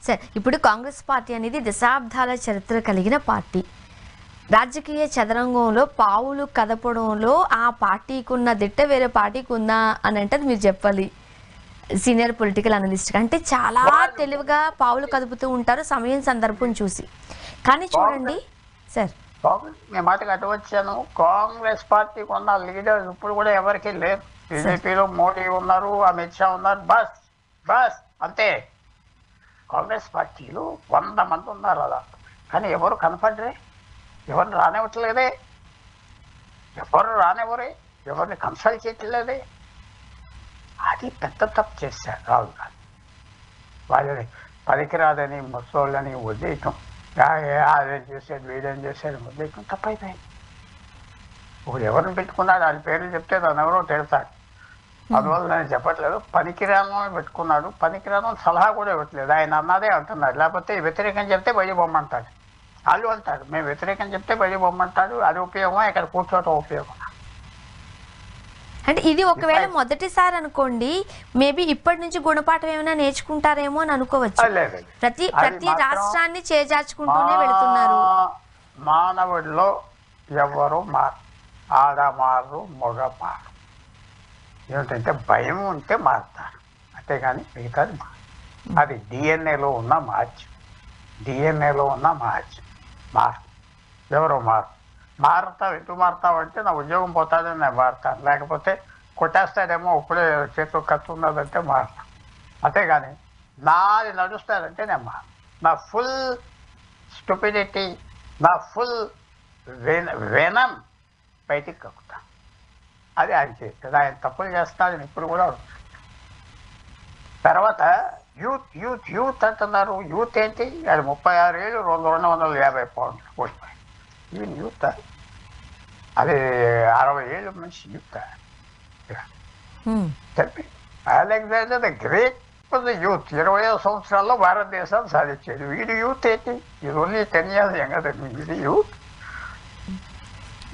సరే, ఇప్పుడు కాంగ్రెస్ పార్టీ అనేది దశాబ్దాల చరిత్ర కలిగిన పార్టీ. రాజకీయ చదరంగంలో పావులు కదపడంలో ఆ పార్టీకి ఉన్న దిట్ట వేరే పార్టీకి ఉందా అని అంటే మీరు చెప్పాలి. సీనియర్ పొలిటికల్ అనలిస్ట్ అంటే చాలా తెలివిగా పావులు కదుపుతూ ఉంటారు సమయం సందర్భం చూసి. కానీ చూడండి సార్, నేను మాటకు అటు వచ్చాను. కాంగ్రెస్ పార్టీకి ఉన్న లీడర్స్ ఇప్పుడు కూడా ఎవరికి లేరు. బీజేపీలో మోడీ ఉన్నారు, అమిత్ షా ఉన్నారు, బస్ బస్ అంతే. కాంగ్రెస్ పార్టీలో 100 మంది ఉన్నారు అలా, కానీ ఎవరు కనపడరే, ఎవరిని రానివ్వట్లేదే, ఎవరు రానివ్వరే, ఎవరిని కన్సల్ట్ చేయట్లేదే. అది పెద్ద తప్పు చేశారు రాహుల్ గాంధీ. వాళ్ళని పనికిరాదని ముసోళ్ళని వదిలేయటం, అదేం చేశాడు వీడేం చేశాడు వదిలేయటం తప్పైపోయింది. ఇప్పుడు ఎవరిని పెట్టుకున్నాడు ఆయన పేర్లు చెప్తే దాన్ని ఎవరో తిడతాడు. అందువల్ల నేను చెప్పట్లేదు. పనికిరాను పెట్టుకున్నాడు, పనికిరాను సలహా కూడా ఇవ్వట్లేదు. ఆయన అన్నదే అంటున్నాడు. లేకపోతే వ్యతిరేకం చెప్తే బయట బొమ్మంటాడు. వాళ్ళు అంటాడు మేము వ్యతిరేకం చెప్తే బయట బొమ్మంటాడు. అది ఉపయోగమా, ఇక్కడ కూర్చోవటం ఉపయోగం. అంటే ఇది ఒకవేళ మొదటిసారి అనుకోండి, మేబీ ఇప్పటి నుంచి గుణపాఠం ఏమైనా నేర్చుకుంటారేమో అని అనుకోవచ్చు. ప్రతి రాష్ట్రాన్ని చేజార్చుకుంటూనే వెళుతున్నారు. మానవుడిలో ఎవరు మారు, ఆడ మారు, మగ మారు. ఏమిటంటే భయం ఉంటే మారుతారు, అంతేగాని మిగతాది మారు. అది డిఎన్ఏలో ఉన్న మార్చు, డిఎన్ఏలో ఉన్న మార్చు మారు. ఎవరో మారు. మారుతావు, ఎందుకు మారుతావు అంటే నా ఉద్యోగం పోతాదని నేను మారుతాను, లేకపోతే కొట్టేస్తాడేమో ఇప్పుడే చేతిలో ఖర్చు ఉన్నదంటే మారుతాను. అంతేగాని నాది నడుస్తాడంటే నేను మారు. నా ఫుల్ స్టూపిడిటీ, నా ఫుల్ వెనం బయటికి కక్కుతాను. అది ఆయన చేస్తాడు. ఆయన తప్పులు చేస్తాడని ఇప్పుడు కూడా. తర్వాత యూత్ యూత్ యూత్ అంటున్నారు. యూత్ ఏంటి? అది 36 ఏళ్ళు 250 పౌండ్లు ఓడిపోయి. ఈయన యూత్ అది 60 ఏళ్ళు మనిషి యూత్. చెప్పి Alexander the great was the youth. 20వ సంవత్సరాల్లో భారతదేశాన్ని సాధించాడు. వీడు యూత్ ఏంటి? ఇది ఓన్లీ 10 years యంగర్. ఇది యూత్.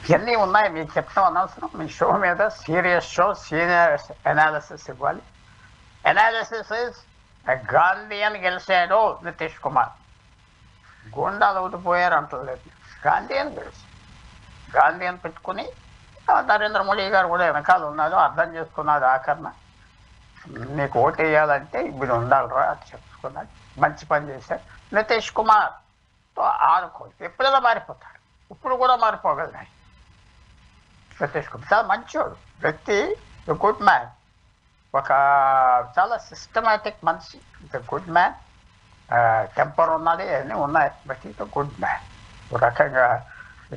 ఇవన్నీ ఉన్నాయి, మీకు చెప్తాం అనవసరం. మీ షో మీద సీరియస్ షో, సీనియర్ అనాలిసిస్ ఇవ్వాలి. అనాలిసిస్ గాంధీ అని గెలిచాడు నితీష్ కుమార్. గోండాలు ఊడిపోయారు అంటలేదు, గాంధీ అని గెలిచి గాంధీ అని పెట్టుకుని నరేంద్ర మోడీ గారు కూడా వెనకాల ఉన్నాడు, అర్థం చేసుకున్నాడు. ఆఖరణ నీకు ఓటు వేయాలంటే ఇప్పుడు ఉండాలిరా అని చెప్పుకున్నాడు. మంచి పని చేశాడు. నితీష్ కుమార్తో ఆడుకోదు, ఎప్పుడైనా మారిపోతాడు. ఇప్పుడు కూడా మారిపోగలడు. నితీష్ కుమార్ చాలా మంచివాడు వ్యక్తి, గుడ్ మ్యాన్. ఒక చాలా సిస్టమాటిక్ మనిషి, గుడ్ మ్యాన్. టెంపర్ ఉన్నది, అన్నీ ఉన్నాయి, బట్ ఈజ్ గుడ్ మ్యాన్. ఒక రకంగా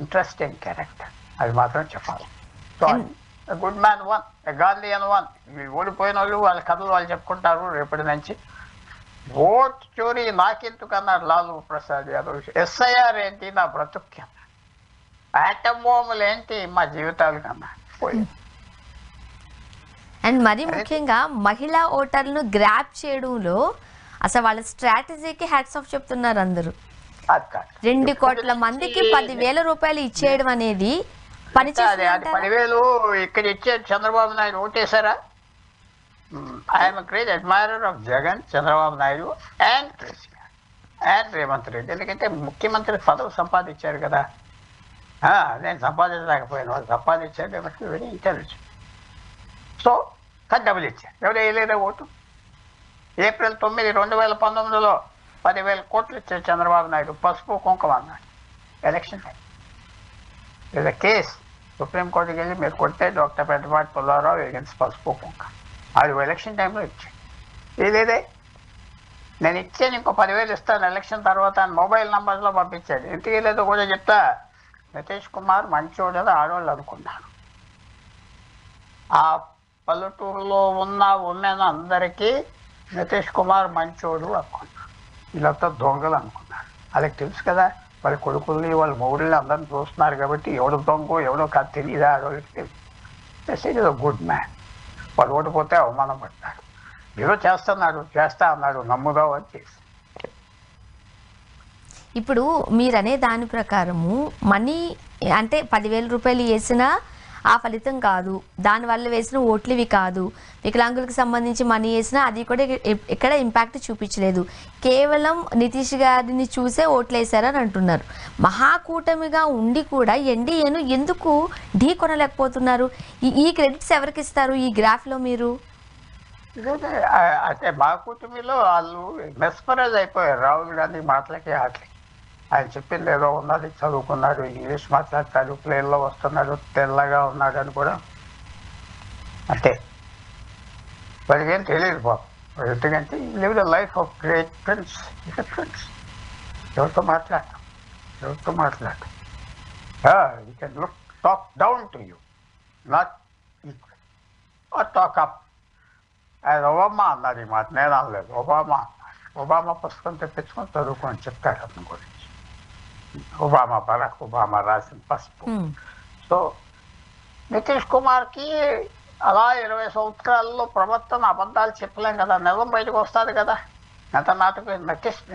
ఇంట్రెస్టింగ్ క్యారెక్టర్, అది మాత్రం చెప్పాలి. So good man one, Gandhi అని వన్. ఓడిపోయిన వాళ్ళు వాళ్ళ కథలు వాళ్ళు చెప్పుకుంటారు రేపటి నుంచి. ఓట్ చోరీ నాకెందుకు అన్నారు లాలూ ప్రసాద్ యాదవ్. ఎస్ఐఆర్ ఏంటి నా బ్రతుక్కి అన్నారు. ఆటం బాంబులు ఏంటి మా జీవితాలు కన్నా పోయింది. అండ్ మరీ ముఖ్యంగా మహిళా ఓటర్లను గ్రాప్ చేయడంలో అసలు వాళ్ళ స్ట్రాటజీకి హ్యాట్స్ ఆఫ్ చెప్తున్నారు అందరూ. 2 కోట్ల మందికి 10,000 రూపాయలు ఇచ్చేయడం అనేది పని చేస్తుంది. 10,000 ఇక్కడ ఇచ్చాడు చంద్రబాబు నాయుడు. ఓటేశారా? I am great admirer of Jagan, Chandrababu Naidu and KCR and Revanth Reddy. ఎందుకంటే ముఖ్యమంత్రి పదవి సంపాదించారు కదా. నేను సంపాదించలేకపోయాను, వాళ్ళు సంపాదించారు కాబట్టి వెరీ ఇంటెలిజెంట్. సో కానీ డబ్బులు ఇచ్చారు. ఎవరు వేయలేదా ఓటు? ఏప్రిల్ 9, 2019లో 10,000 కోట్లు ఇచ్చారు చంద్రబాబు నాయుడు. పసుపు కుంకుమ అన్నాడు ఎలక్షన్ టైం. ఇది కేస్ సుప్రీంకోర్టుకి వెళ్ళి మీరు కొట్టే డాక్టర్ పెద్దపాటి పుల్లారావు ఎగెన్స్ట్ పసుపు కుంకుమ. అది ఎలక్షన్ టైంలో ఇచ్చాడు. లేదే నేను ఇచ్చాను, ఇంకో 10,000 ఇస్తాను ఎలక్షన్ తర్వాత అని మొబైల్ నంబర్లో పంపించాడు. ఎందుకు లేదో కూడా చెప్తా. నితీష్ కుమార్ మంచోడు అని ఆడవాళ్ళు అనుకున్నారు. ఆ పల్లెటూరులో ఉన్న ఉమెన్ అందరికీ నితీష్ కుమార్ మంచోడు అనుకున్నారు. వీళ్ళంతా దొంగలు అనుకున్నారు. వాళ్ళకి తెలుసు కదా, వాళ్ళ కొడుకుల్ని వాళ్ళ మొగుళ్ళని అందరిని చూస్తున్నారు కాబట్టి ఎవడు దొంగ ఎవడో కాదు తెలియదా ఆడవాళ్ళకి తెలియదు. Good man. వాళ్ళు ఓడిపోతే అవమానం పడతారు. ఏదో చేస్తా అన్నాడు, నమ్ముదాం అని చేసి. ఇప్పుడు మీరనే దాని ప్రకారము మనీ అంటే 10,000 రూపాయలు వేసినా ఆ ఫలితం కాదు, దానివల్ల వేసిన ఓట్లు ఇవి కాదు, వికలాంగులకు సంబంధించి మనీ వేసినా అది కూడా ఎక్కడ ఇంపాక్ట్ చూపించలేదు, కేవలం నితీష్ గారిని చూసే ఓట్లు వేశారని అంటున్నారు. మహాకూటమిగా ఉండి కూడా ఎన్డీఏను ఎందుకు ఢీ కొనలేకపోతున్నారు? ఈ క్రెడిట్స్ ఎవరికి ఇస్తారు ఈ గ్రాఫ్లో మీరు? అంటే మా కూటమిలో వాళ్ళు మెస్పరైజ్ అయిపోయారు రాహుల్ గాంధీ మాటలకి ఆటలకి. ఆయన చెప్పింది ఏదో ఉన్నది, చదువుకున్నాడు, ఇంగ్లీష్ మాట్లాడతాడు, ప్లేన్లో వస్తున్నాడు, తెల్లగా ఉన్నాడు అని కూడా అంటే వాడికి ఏం తెలియదు బాబు. ఎందుకంటే live the life of great friends. ఎవరితో మాట్లాడతాం, you can talk down to you, not equal, or talk up. ఆయన ఒబామా అన్నారు ఈ మాట, నేను అనలేదు. ఒబామా పుస్తకం తెప్పించుకొని చదువుకొని చెప్తాడు అతని గురించి. బరాక్ ఒబామా రాసిన పసుపు. సో నితీష్ కుమార్కి అలా 20 సంవత్సరాల్లో ప్రవర్తన అబద్ధాలు చెప్పలేం కదా, నిజం బయటకు వస్తుంది కదా.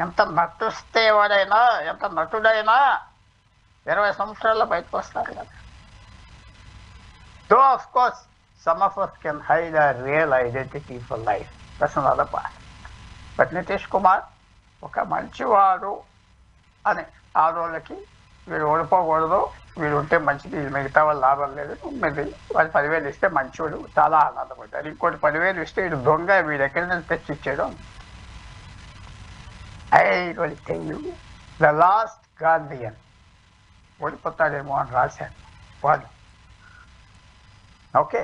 ఎంత నటిస్తే వాడైనా, ఎంత నటుడైనా 20 సంవత్సరాల్లో బయటకు వస్తారు కదా. Though of course some of us can hide our real identity for life. That's another part. But Nitish Kumar ఒక మంచివాడు అని ఆడవాళ్ళకి వీడు ఓడిపోకూడదు, వీడు ఉంటే మంచిది, మిగతా వాళ్ళు లాభం లేదు, మీరు వాళ్ళు 10,000 ఇస్తే మంచివాడు, చాలా ఆనందపడ్డారు. ఇంకోటి 10,000 ఇస్తే వీడు దొంగ, వీడు ఎక్కడి నుంచి తెచ్చి ఇచ్చాడు. I will tell you the last Gandhian ఓడిపోతాడేమో అని రాశాను వాళ్ళు. Okay,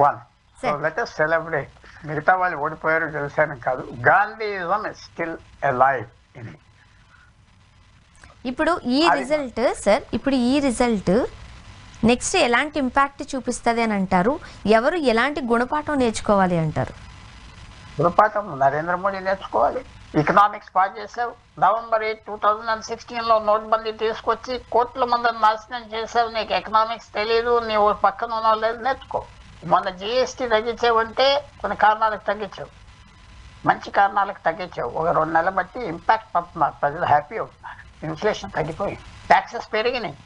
one. So let us celebrate. మిగతా వాళ్ళు ఓడిపోయారు తెలిసాను కాదు, Gandhism is still alive in. ఇప్పుడు ఈ రిజల్ట్ నెక్స్ట్ ఎలాంటి ఇంపాక్ట్ చూపిస్తుంది అని అంటారు? ఎవరు ఎలాంటి గుణపాఠం నేర్చుకోవాలి అంటారు? గుణపాఠం నరేంద్ర మోడీ నేర్చుకోవాలి. ఎకనామిక్స్ పాస్ చేసావు. November 8, 2016లో నోట్బందీ తీసుకొచ్చి కోట్ల మందిని నాశనం చేసావు. నీకు ఎకనామిక్స్ తెలియదు, నీవు పక్కన ఉన్న లేదు, నేర్చుకో. మొన్న జిఎస్టీ తగ్గించావంటే కొన్ని కారణాలకు తగ్గించావు, మంచి కారణాలకు తగ్గించావు. ఒక 2 నెలలు బట్టి ఇంపాక్ట్ పడుతున్నారు, ప్రజలు హ్యాపీ అవుతున్నారు. ఇన్ఫ్లేషన్ తగ్గిపోయింది, ట్యాక్సెస్ పెరిగినాయి.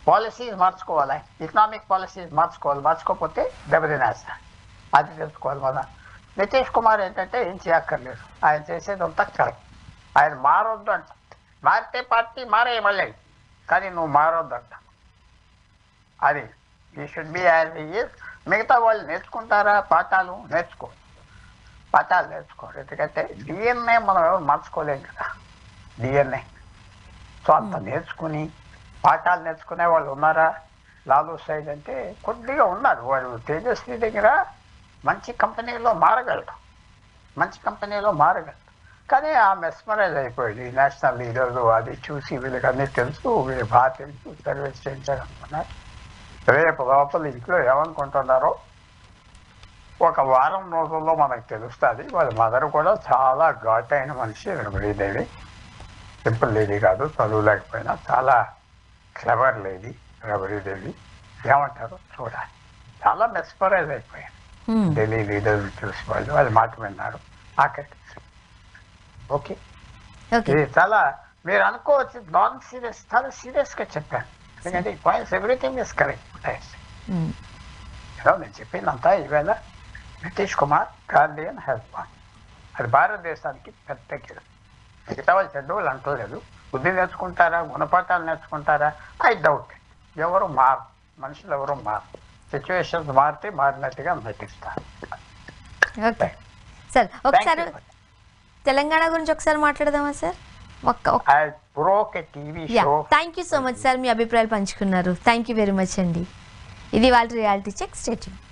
పాలసీస్ మార్చుకోవాలి, ఎకనామిక్ పాలసీస్ మార్చుకోకపోతే దెబ్బతినేస్తారు. అది తెలుసుకోవాలి. మన నితీష్ కుమార్ ఏంటంటే ఏం చేయక్కర్లేదు, ఆయన చేసేది అంతా కరెక్ట్. ఆయన మారొద్దు అంట, మారితే పార్టీ మారే మళ్ళీ, కానీ నువ్వు మారొద్దు అంట. అది ఈ షుడ్ బి యాజ్ ఈజ్. మిగతా వాళ్ళు నేర్చుకుంటారా? పాఠాలు నేర్చుకోరు. ఎందుకంటే డిఎన్ఏ మనం ఎవరు మార్చుకోలేం కదా, డిఎన్ఏ. సో అంత నేర్చుకుని పాఠాలు నేర్చుకునే వాళ్ళు ఉన్నారా? లాలూ సైడ్ అంటే కొద్దిగా ఉన్నారు. వాడు తేజస్వి దగ్గర మంచి కంపెనీలో మారగలడు, కానీ ఆ మెస్మరైజ్ అయిపోయింది. ఈ నేషనల్ లీడర్లు అది చూసి వీళ్ళకి అన్నీ తెలుసు, వీళ్ళు బాగా తెలుసు, సర్వీస్ చేయించాలనుకున్నారు. రేపు లోపల ఇంట్లో ఏమనుకుంటున్నారో ఒక వారం రోజుల్లో మనకు తెలుస్తుంది. వాళ్ళ మదర్ కూడా చాలా ఘాటైన మనిషి రమణీదేవి. సింపుల్ లేడీ కాదు, చదువు లేకపోయినా చాలా క్లెవర్ లేడీ రమణీదేవి. ఏమంటారో చూడాలి. చాలా మెస్పరైజ్ అయిపోయాను. ఢిల్లీ లీడర్లు చూసి వాళ్ళు మాట విన్నారు. ఆఖరికి ఓకే, ఇది చాలా మీరు అనుకోవచ్చు నాన్ సీరియస్, చాలా సీరియస్గా చెప్పాను. ఎందుకంటే పాయింట్స్ ఎవ్రీథింగ్ ఇస్ కరెక్ట్. నేను చెప్పిందంతా ఈవేళ Nitish Kumar Gandhian has won. అది భారతదేశానికి పెద్ద గెలుపు. మిగతా వాళ్ళు చెడ్డ వాళ్ళు అంటలేదు. బుద్ధి నేర్చుకుంటారా, గుణపాఠాలు నేర్చుకుంటారా? I doubt. మనుషులు ఎవరు మారు. సిచ్యువేషన్స్ మారితే మారినట్టుగా నటిస్తారు. ఓకే సార్, ఒకసారి తెలంగాణ గురించి ఒకసారి మాట్లాడదామా sir? Thank you so much sir, మీ అభిప్రాయాలు పంచుకున్నారు. థ్యాంక్ యూ వెరీ మచ్ అండి. ఇది వాళ్ళ రియాలిటీ చెక్. Stay tuned.